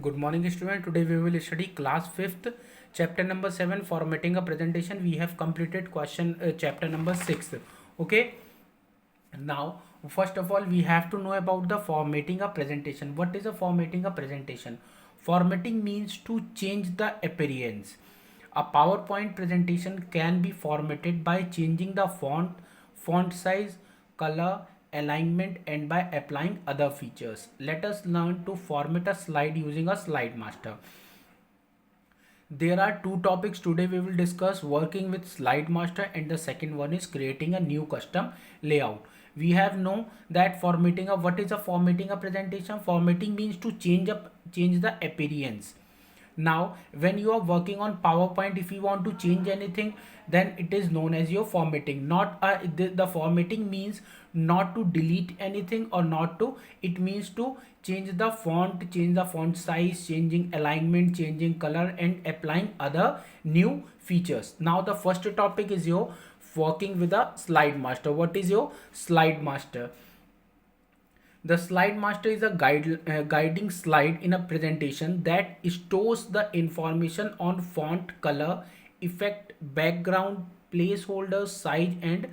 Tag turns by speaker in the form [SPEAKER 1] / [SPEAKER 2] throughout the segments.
[SPEAKER 1] Good morning, student. Today we will study class 5th, chapter number 7, formatting a presentation. We have completed question chapter number 6. Okay. Now, first of all, we have to know about the formatting a presentation. What is a formatting a presentation? Formatting means to change the appearance. A PowerPoint presentation can be formatted by changing the font size, color, alignment, and by applying other features. Let us learn to format a slide using a slide master. There are two topics today we will discuss, working with slide master, and the second one is creating a new custom layout. We have know that formatting a what is a formatting a presentation. Formatting means to change the appearance. Now when you are working on PowerPoint, if you want to change anything, then it is known as your formatting. Not the formatting means not to delete anything or not to, it means to change the font size, changing alignment, changing color, and applying other new features. Now the first topic is your working with a slide master. What is your slide master? The slide master is a guiding slide in a presentation that stores the information on font, color, effect, background, placeholders, size, and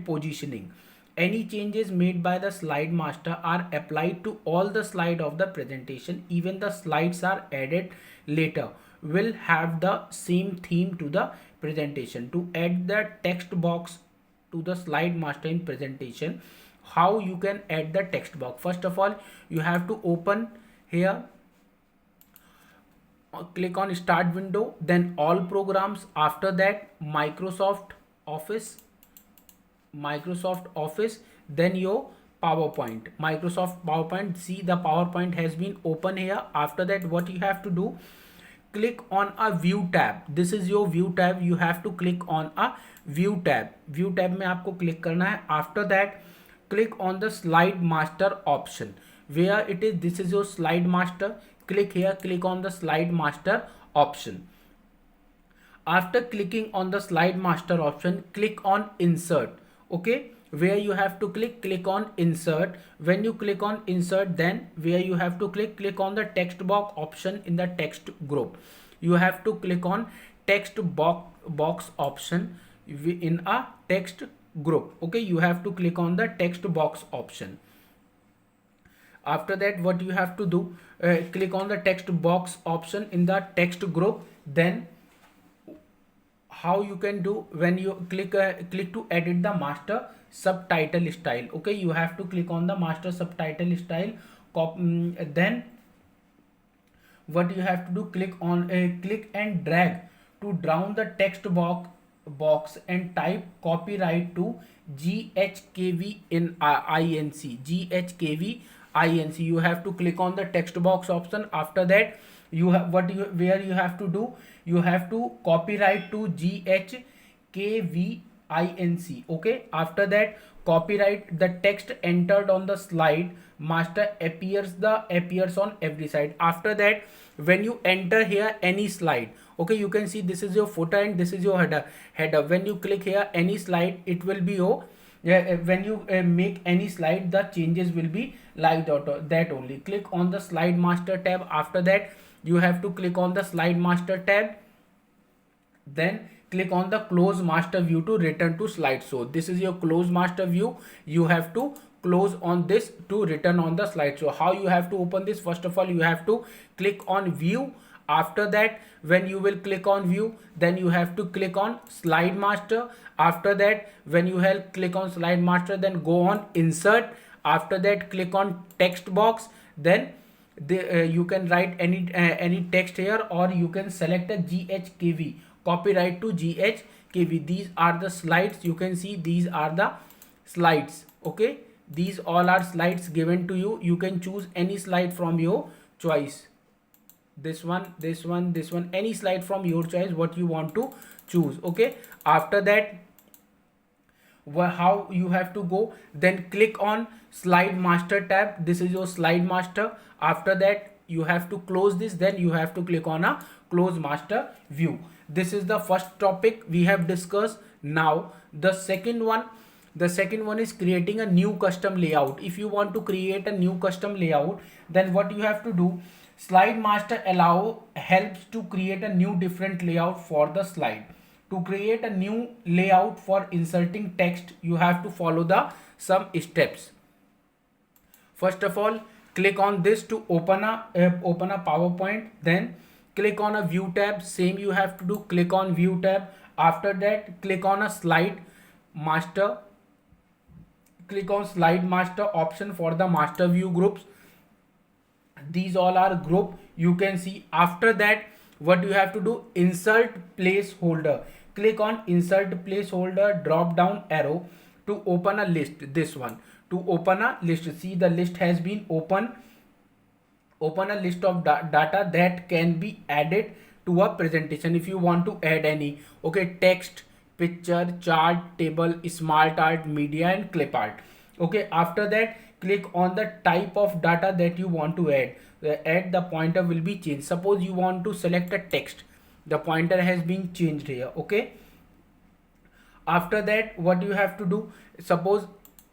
[SPEAKER 1] positioning. Any changes made by the slide master are applied to all the slide of the presentation. Even the slides are added later will have the same theme to the presentation. To add the text box to the slide master in presentation, how you can add the text box? First of all, you have to open here, click on start window, then all programs. After that, Microsoft Office, then your PowerPoint, Microsoft PowerPoint. See, the PowerPoint has been open here. After that, what you have to do, click on a view tab. This is your view tab. You have to click on a view tab में आपको click करना है. After that, click on the slide master option. Where it is, this is your slide master. Click here, click on the slide master option. After clicking on the slide master option, click on insert. Okay, where you have to click on insert. When you click on insert, then where you have to click on the text box option in the text group. You have to click on text box option in a text group. Okay, you have to click on the text box option. After that, what you have to do, click on the text box option in the text group. Then how you can do, when you click to edit the master subtitle style. Okay, you have to click on the master subtitle style. Then what you have to do, click and drag to drown the text box and type copyright to GHKV in INC. GHKV INC. You have to click on the text box option. After that, you have where you have to do, you have to copyright to GHKVINC. Okay, after that, copyright the text entered on the slide master appears on every side. After that, when you enter here any slide, okay, you can see this is your footer and this is your header. When you click here any slide, it will be your, when you make any slide, the changes will be like that only. Click on the slide master tab. After that, you have to click on the slide master tab, then click on the close master view to return to slide. So this is your close master view. You have to close on this to return on the slide. So how you have to open this? First of all, you have to click on view. After that, when you will click on view, then you have to click on slide master. After that, when you have click on slide master, then go on insert. After that, click on text box. Then you can write any text here, or you can select a GHKV, copyright to GHKV. These are the slides. You can see these are the slides. Okay, these all are slides given to you. You can choose any slide from your choice. This one, any slide from your choice, what you want to choose. Okay, after that, how you have to go, then click on slide master tab. This is your slide master. After that, you have to close this. Then you have to click on a close master view. This is the first topic we have discussed. Now the second one, The second one is creating a new custom layout. If you want to create a new custom layout, then what you have to do, slide master allow helps to create a new different layout for the slide. To create a new layout for inserting text, you have to follow the some steps. First of all, click on this to open a PowerPoint. Then click on a view tab. Same you have to do. Click on view tab. After that, click on a slide master. Click on slide master option for the master view groups. These all are group. You can see. After that, what you have to do, insert placeholder. Click on insert placeholder drop down arrow to open a list. This one to open a list. See, the list has been open a list of data that can be added to a presentation. If you want to add any, okay, text, picture, chart, table, smart art, media and clip art. Okay, after that, click on the type of data that you want to add. The pointer will be changed. Suppose you want to select a text, the pointer has been changed here. Okay, after that, what you have to do, suppose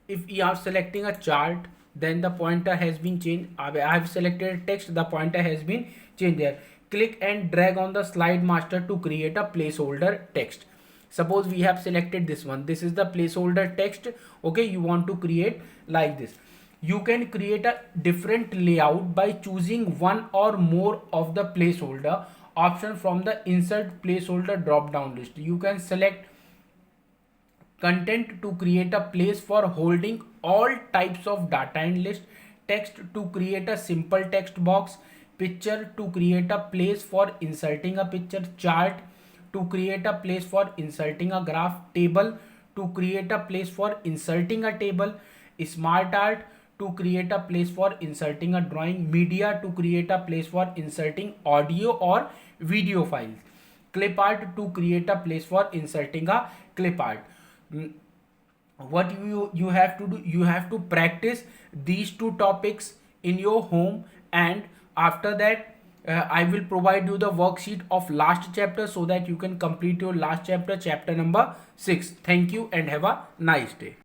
[SPEAKER 1] if you are selecting a chart, then the pointer has been changed. I have selected text, the pointer has been changed there. Click and drag on the slide master to create a placeholder text. Suppose we have selected this one, this is the placeholder text. Okay, you want to create like this. You can create a different layout by choosing one or more of the placeholder option from the insert placeholder drop down list. You can select content to create a place for holding all types of data and list, text to create a simple text box, picture to create a place for inserting a picture, chart to create a place for inserting a graph, table to create a place for inserting a table, smart art to create a place for inserting a drawing, media to create a place for inserting audio or video files, clip art to create a place for inserting a clip art. What you have to do, you have to practice these two topics in your home, and after that I will provide you the worksheet of last chapter so that you can complete your last chapter, chapter number 6. Thank you and have a nice day.